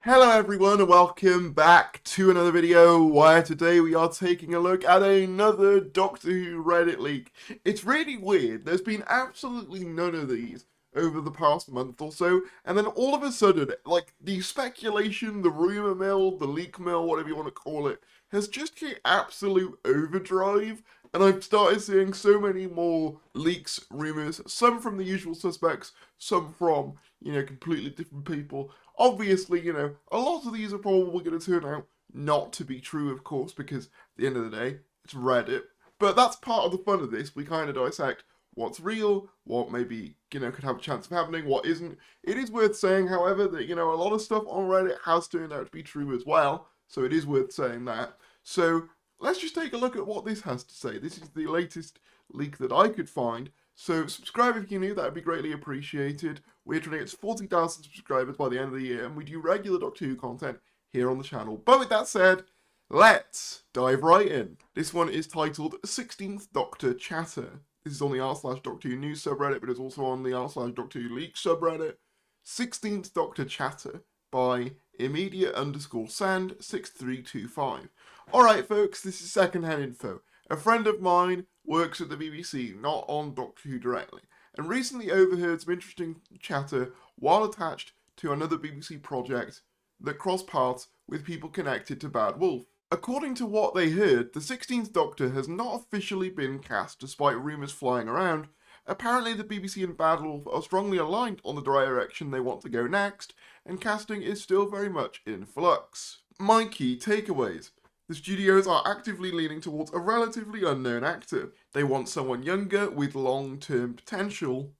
Hello everyone and welcome back to another video where today we are taking a look at another Doctor Who Reddit leak. It's really weird, there's been absolutely none of these over the past month or so, and then all of a sudden, like, the speculation, the rumour mill, the leak mill, whatever you want to call it, has just hit absolute overdrive, and I've started seeing so many more leaks, rumours, some from the usual suspects, some from, completely different people. Obviously, a lot of these are probably going to turn out not to be true, of course, because at the end of the day, it's Reddit. But that's part of the fun of this. We kind of dissect what's real, what maybe, could have a chance of happening, what isn't. It is worth saying, however, that, a lot of stuff on Reddit has turned out to be true as well. So it is worth saying that. So let's just take a look at what this has to say. This is the latest leak that I could find. So subscribe if you're new, that would be greatly appreciated. We're trying to get to 40,000 subscribers by the end of the year, and we do regular Doctor Who content here on the channel. But with that said, let's dive right in. This one is titled 16th Doctor Chatter. This is on the r/Doctor Who News subreddit, but it's also on the r/Doctor Who Leaks subreddit. 16th Doctor Chatter by immediate_sand6325. Alright folks, this is secondhand info. A friend of mine works at the BBC, not on Doctor Who directly, and recently overheard some interesting chatter while attached to another BBC project that crossed paths with people connected to Bad Wolf. According to what they heard, the 16th Doctor has not officially been cast despite rumours flying around. Apparently the BBC and Bad Wolf are strongly aligned on the direction they want to go next, and casting is still very much in flux. My key takeaways. The studios are actively leaning towards a relatively unknown actor. They want someone younger with long-term potential.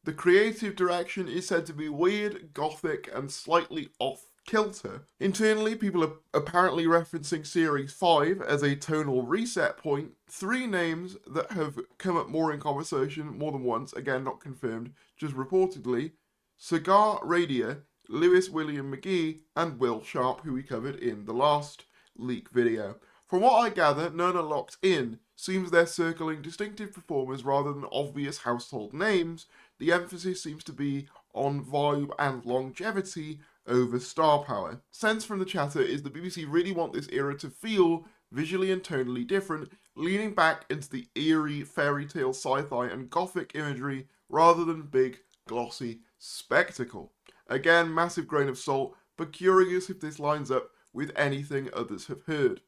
The creative direction is said to be weird, gothic, and slightly off-kilter. Internally, people are apparently referencing Series 5 as a tonal reset point. 3 names that have come up more in conversation more than once, again not confirmed, just reportedly: Cigar Radio, Lewis William Magee, and Will Sharp, who we covered in the last leak video. From what I gather, none are locked in. Seems they're circling distinctive performers rather than obvious household names. The emphasis seems to be on vibe and longevity over star power. Sense from the chatter is the BBC really want this era to feel visually and tonally different, leaning back into the eerie fairy tale sci-fi and gothic imagery rather than big, glossy spectacle. Again, massive grain of salt, but curious if this lines up with anything others have heard.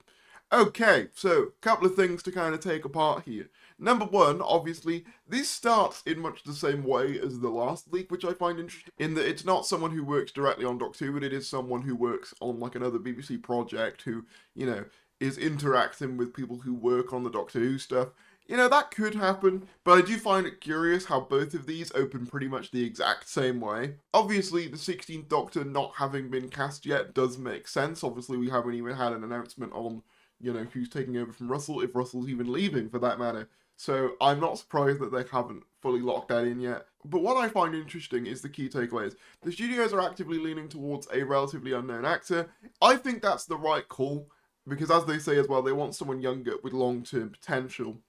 Okay, so a couple of things to kind of take apart here. Number one, obviously, this starts in much the same way as the last leak, which I find interesting, in that it's not someone who works directly on Doctor Who, but it is someone who works on like another BBC project who, is interacting with people who work on the Doctor Who stuff. That could happen, but I do find it curious how both of these open pretty much the exact same way. Obviously, the 16th Doctor not having been cast yet does make sense. Obviously, we haven't even had an announcement on, who's taking over from Russell, if Russell's even leaving for that matter. So I'm not surprised that they haven't fully locked that in yet. But what I find interesting is the key takeaways. The studios are actively leaning towards a relatively unknown actor. I think that's the right call, because as they say as well, they want someone younger with long-term potential.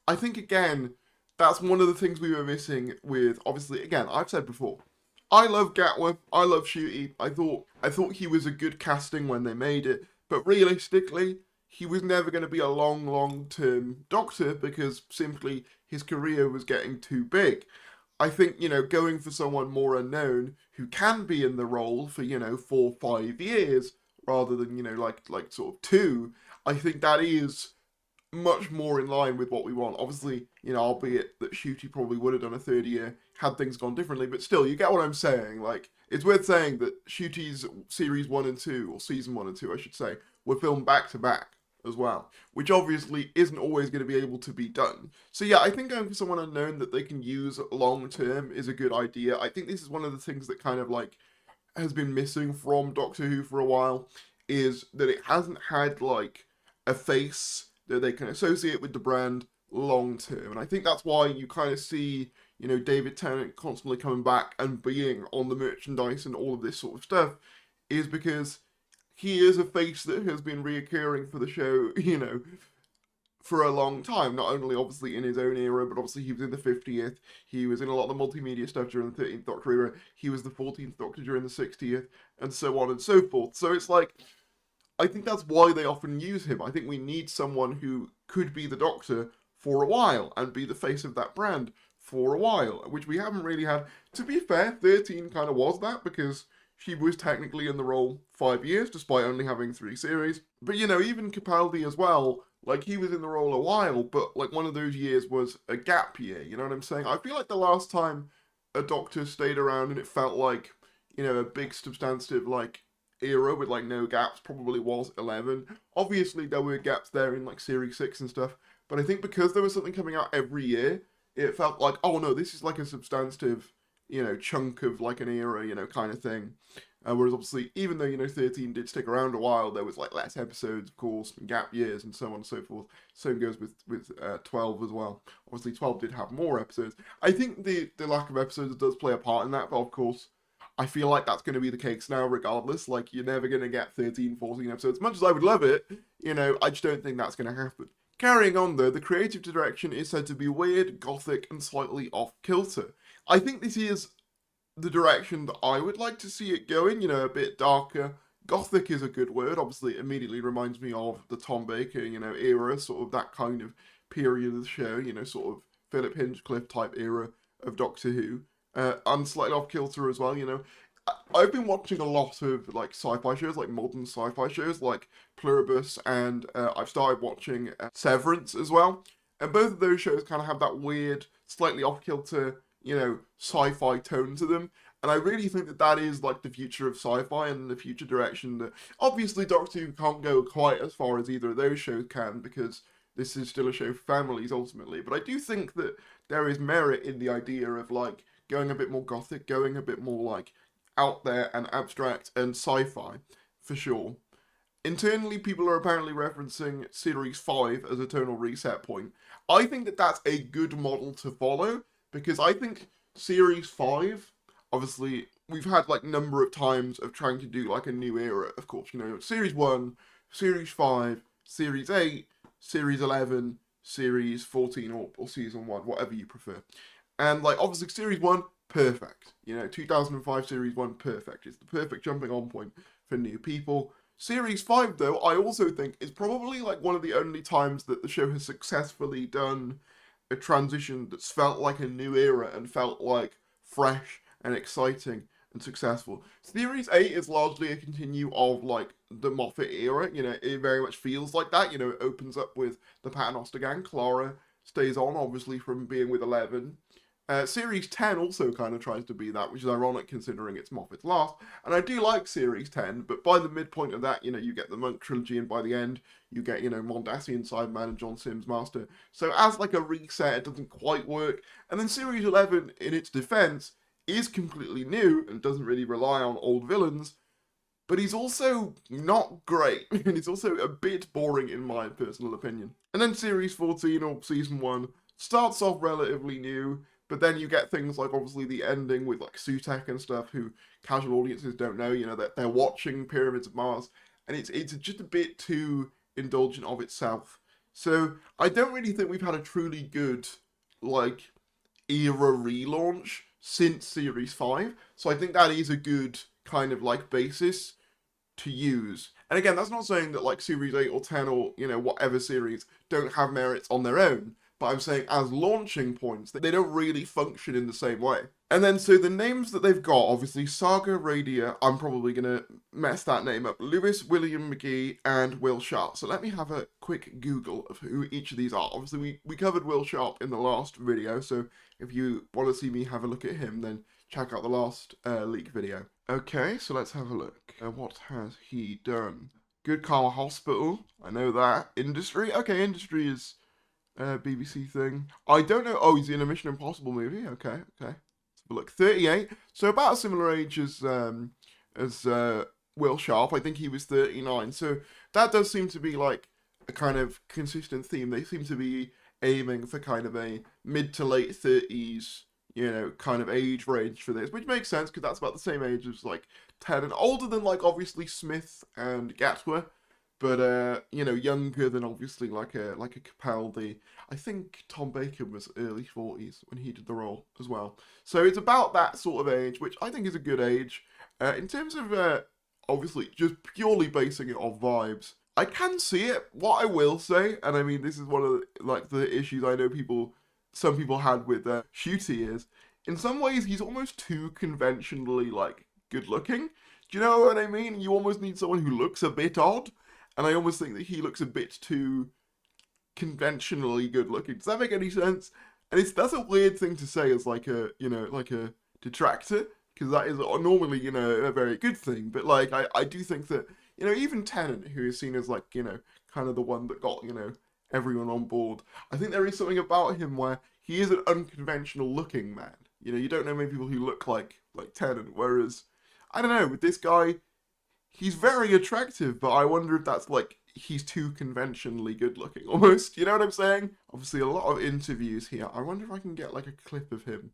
I think, again, that's one of the things we were missing with, obviously, again, I've said before, I love Gatwa, I love Shooty, I thought he was a good casting when they made it, but realistically, he was never going to be a long-term Doctor because simply his career was getting too big. I think, going for someone more unknown who can be in the role for, 4 or 5 years rather than, like sort of 2, I think that is much more in line with what we want. Obviously, albeit that Shooty probably would have done a 3rd year had things gone differently, but still, you get what I'm saying. Like, it's worth saying that Shooty's Series 1 and 2, or Season 1 and 2, I should say, were filmed back-to-back as well, which obviously isn't always going to be able to be done. So yeah, I think going for someone unknown that they can use long-term is a good idea. I think this is one of the things that kind of, like, has been missing from Doctor Who for a while, is that it hasn't had, like, a face that they can associate with the brand long term. And I think that's why you kind of see, David Tennant constantly coming back and being on the merchandise and all of this sort of stuff, is because he is a face that has been reoccurring for the show, for a long time, not only obviously in his own era, but obviously he was in the 50th, he was in a lot of the multimedia stuff during the 13th Doctor era, he was the 14th Doctor during the 60th, and so on and so forth. So it's like, I think that's why they often use him. I think we need someone who could be the Doctor for a while, and be the face of that brand for a while, which we haven't really had. To be fair, 13 kind of was that, because she was technically in the role 5 years, despite only having 3 series. But, you know, even Capaldi as well, like, he was in the role a while, but, like, one of those years was a gap year, you know what I'm saying? I feel like the last time a Doctor stayed around and it felt like, you know, a big substantive, like, era with, like, no gaps probably was 11. Obviously, there were gaps there in, like, Series 6 and stuff, but I think because there was something coming out every year, it felt like, oh no, this is like a substantive, you know, chunk of like an era, you know, kind of thing. Whereas obviously, even though, you know, 13 did stick around a while, there was like less episodes, of course, and gap years and so on and so forth. Same goes with 12 as well. Obviously, 12 did have more episodes. I think the lack of episodes does play a part in that, but of course, I feel like that's going to be the case now regardless. Like, you're never going to get 13, 14 episodes. As much as I would love it, you know, I just don't think that's going to happen. Carrying on though, the creative direction is said to be weird, gothic, and slightly off-kilter. I think this is the direction that I would like to see it going, you know, a bit darker. Gothic is a good word, obviously it immediately reminds me of the Tom Baker, you know, era, sort of that kind of period of the show, you know, sort of Philip Hinchcliffe type era of Doctor Who. And slightly off-kilter as well, you know. I've been watching a lot of like sci-fi shows, like modern sci-fi shows, like Pluribus, and I've started watching Severance as well. And both of those shows kind of have that weird, slightly off-kilter, you know, sci-fi tone to them. And I really think that that is like the future of sci-fi and the future direction that obviously Doctor Who can't go quite as far as either of those shows can, because this is still a show for families ultimately. But I do think that there is merit in the idea of like going a bit more gothic, going a bit more like out there and abstract and sci-fi, for sure. Internally, people are apparently referencing Series 5 as a tonal reset point. I think that that's a good model to follow, because I think Series 5, obviously, we've had like number of times of trying to do like a new era, of course, you know, Series 1, Series 5, Series 8, Series 11, Series 14, or Season 1, whatever you prefer. And like, obviously, Series 1, perfect. You know, 2005 Series 1, perfect. It's the perfect jumping on point for new people. Series 5, though, I also think is probably like one of the only times that the show has successfully done a transition that's felt like a new era and felt like fresh and exciting and successful. Series 8 is largely a continue of like the Moffat era, you know, it very much feels like that, you know, it opens up with the Paternoster gang. Clara stays on, obviously, from being with 11. Series 10 also kind of tries to be that, which is ironic considering it's Moffat's last. And I do like Series 10, but by the midpoint of that, you know, you get the Monk trilogy, and by the end, you get, you know, Mondasian Sideman and John Sims Master. So as like a reset, it doesn't quite work. And then Series 11, in its defense, is completely new and doesn't really rely on old villains, but he's also not great, and he's also a bit boring in my personal opinion. And then Series 14, or Season 1, starts off relatively new, but then you get things like, obviously, the ending with, like, Sutek and stuff, who casual audiences don't know, you know, that they're watching Pyramids of Mars, and it's just a bit too indulgent of itself. So, I don't really think we've had a truly good, like, era relaunch since Series 5, so I think that is a good kind of, like, basis to use. And again, that's not saying that, like, Series 8 or 10 or, you know, whatever series don't have merits on their own, but I'm saying as launching points, they don't really function in the same way. And then, so the names that they've got, obviously, Saga Radia, I'm probably going to mess that name up, Lewis, William Magee, and Will Sharp. So let me have a quick Google of who each of these are. Obviously, we covered Will Sharp in the last video, so if you want to see me have a look at him, then check out the last leak video. Okay, so let's have a look. What has he done? Good Karma Hospital, I know that. Industry, okay, Industry is BBC thing. I don't know. Oh, he's in a Mission Impossible movie. Okay, okay. Let's have a look. 38. So about a similar age as Will Sharp. I think he was 39. So that does seem to be like a kind of consistent theme. They seem to be aiming for kind of a mid to late 30s, you know, kind of age range for this, which makes sense because that's about the same age as like Ted, and older than like obviously Smith and Gatwa. but you know, younger than obviously like a Capaldi. I think Tom Bacon was early 40s when he did the role as well. So it's about that sort of age, which I think is a good age. In terms of obviously just purely basing it off vibes, I can see it. What I will say, and I mean this is one of the issues I know some people had with Shooty is, in some ways he's almost too conventionally like good looking. Do you know what I mean? You almost need someone who looks a bit odd, and I almost think that he looks a bit too conventionally good looking. Does that make any sense? And that's a weird thing to say as like a, you know, like a detractor, because that is normally, you know, a very good thing. But like I do think that, you know, even Tennant, who is seen as like, you know, kind of the one that got, you know, everyone on board, I think there is something about him where he is an unconventional looking man. You know, you don't know many people who look like Tennant, whereas, I don't know, with this guy, he's very attractive, but I wonder if that's like, he's too conventionally good looking almost. You know what I'm saying? Obviously a lot of interviews here. I wonder if I can get like a clip of him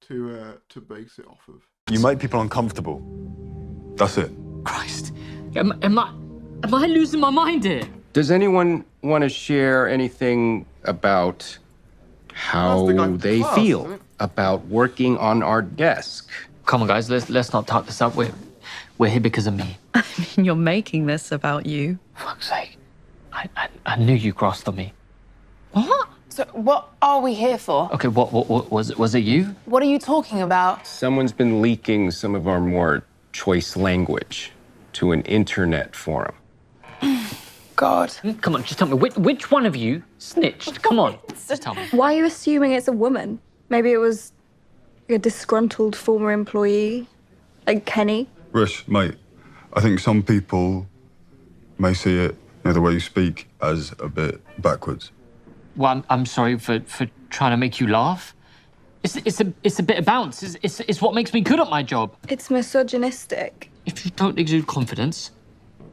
to base it off of. You make people uncomfortable. That's it. Christ. Am I losing my mind here? Does anyone want to share anything about how they feel about working on our desk? Come on, guys, let's not talk this up. We're here because of me. I mean, you're making this about you. Fuck's sake. I knew you crossed on me. What? So what are we here for? Okay, what was it you? What are you talking about? Someone's been leaking some of our more choice language to an internet forum. God. Come on, just tell me, which one of you snitched? Come on, just tell me. Why are you assuming it's a woman? Maybe it was a disgruntled former employee, like Kenny. Rish, mate, I think some people may see it, you know, the way you speak, as a bit backwards. Well, I'm sorry for trying to make you laugh. It's a bit of bounce. It's what makes me good at my job. It's misogynistic. If you don't exude confidence,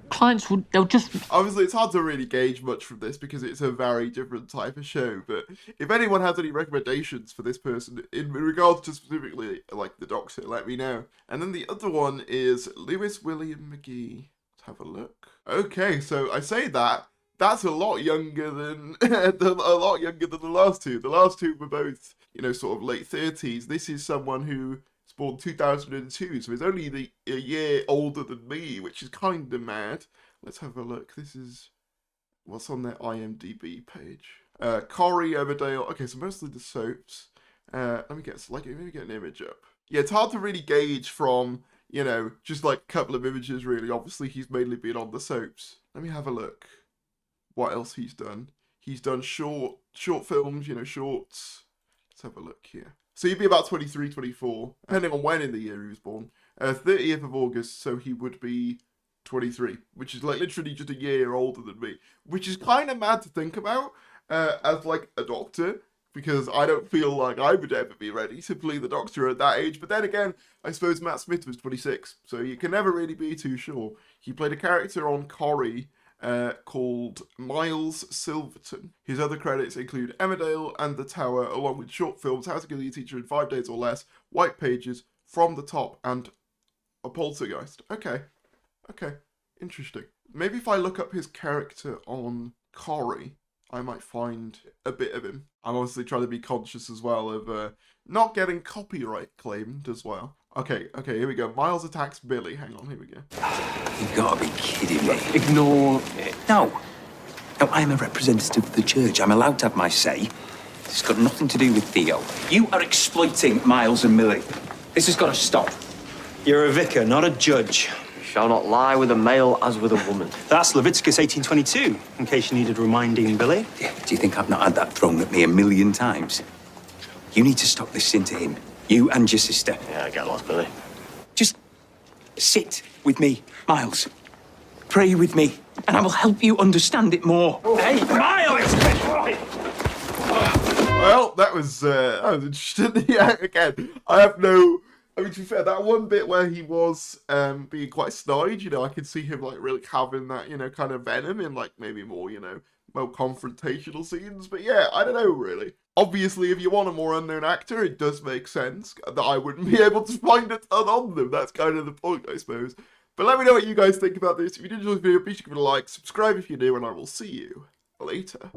clients they'll just... Obviously, it's hard to really gauge much from this because it's a very different type of show, but if anyone has any recommendations for this person in regards to specifically, like, the Doctor, let me know. And then the other one is Lewis William Magee. Let's have a look. Okay, so I say that's a lot younger than the last two. The last two were both, you know, sort of late 30s. This is someone who born 2002, so he's only a year older than me, which is kind of mad. Let's have a look. This is what's on their IMDb page. Corrie, Emmerdale. Okay, so mostly the soaps. Let me get an image up. Yeah, it's hard to really gauge from, you know, just like a couple of images, really. Obviously, he's mainly been on the soaps. Let me have a look. What else he's done? He's done short films, you know, shorts. Let's have a look here. So he'd be about 23, 24, depending on when in the year he was born. 30th of August, so he would be 23, which is like literally just a year older than me, which is kind of mad to think about as like a doctor, because I don't feel like I would ever be ready to play the Doctor at that age. But then again, I suppose Matt Smith was 26, so you can never really be too sure. He played a character on Corrie called Miles Silverton. His other credits include Emmerdale and The Tower, along with short films How to Kill Your Teacher in 5 Days or Less, White Pages, From the Top, and A Poltergeist. Okay, interesting. Maybe if I look up his character on Corrie, I might find a bit of him. I'm obviously trying to be conscious as well of not getting copyright claimed as well. Okay, here we go. Miles attacks Billy. Hang on, here we go. You've got to be kidding me. Ignore it. No, I'm a representative of the church. I'm allowed to have my say. It's got nothing to do with Theo. You are exploiting Miles and Millie. This has got to stop. You're a vicar, not a judge. You shall not lie with a male as with a woman. That's Leviticus 18:22, in case you needed reminding, Billy. Yeah, do you think I've not had that thrown at me 1,000,000 times? You need to stop listening to him. You and your sister. Yeah, I get lost, Billy. Just sit with me, Miles. Pray with me, and I will help you understand it more. Oh. Hey, Miles! Well, that was interesting. Yeah, again, to be fair, that one bit where he was being quite snide, you know, I could see him like really having that, you know, kind of venom in like maybe more, you know, more confrontational scenes. But yeah, I don't know really. Obviously, if you want a more unknown actor, it does make sense that I wouldn't be able to find a ton on them. That's kind of the point, I suppose. But let me know what you guys think about this. If you did enjoy this video, be sure to give it a like, subscribe if you're new, and I will see you later.